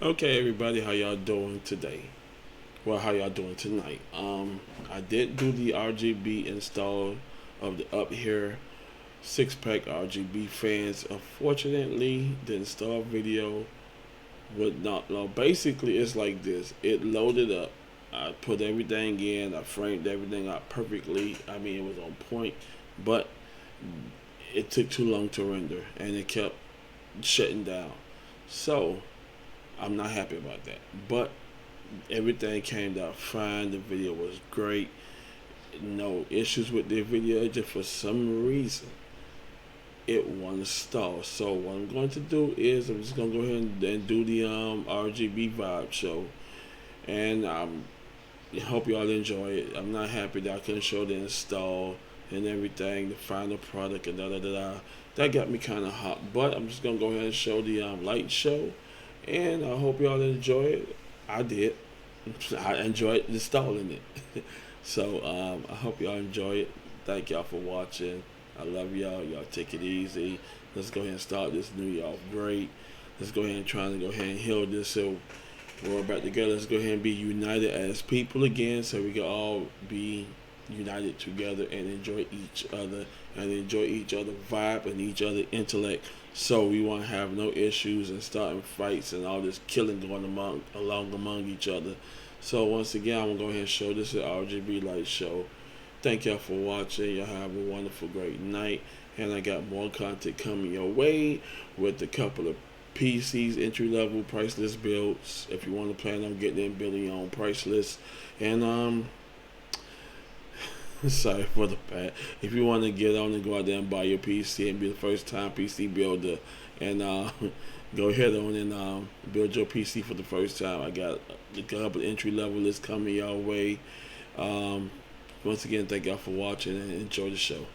Okay, everybody, how y'all doing today? Well, how y'all doing tonight? I did do the RGB install of the Uphere 6-pack RGB fans. Unfortunately, the install video would not load. Basically, it's like this: it loaded up. I put everything in. I framed everything out perfectly. I mean, it was on point, but it took too long to render, and it kept shutting down. So I'm not happy about that. But everything came out fine. The video was great. No issues with the video. Just for some reason, it won't stall. So what I'm going to do is I'm just gonna go ahead and do the RGB vibe show, and I hope y'all enjoy it. I'm not happy that I couldn't show the install and everything, the final product and da da da da. That got me kind of hot, but I'm just gonna go ahead and show the light show, and I hope y'all enjoy it. I did. I enjoyed installing it. So I hope y'all enjoy it. Thank y'all for watching. I love y'all. Y'all take it easy. Let's go ahead and start this new year off great. Let's go ahead and try to go ahead and heal this so we're back together. Let's go ahead and be united as people again so we can all be united together and enjoy each other and enjoy each other vibe and each other intellect, so we won't have no issues and starting fights and all this killing going among each other. So once again, I'm gonna go ahead and show this at RGB light show. Thank y'all for watching. Y'all have a wonderful great night, and I got more content coming your way with a couple of PCs, entry level priceless builds. If you want to plan on getting in, building your own price list, and sorry for the bad. If you want to get on and go out there and buy your PC and be the first time PC builder, and go ahead on and build your PC for the first time, I got a couple entry level lists coming your way. Once again, thank y'all for watching and enjoy the show.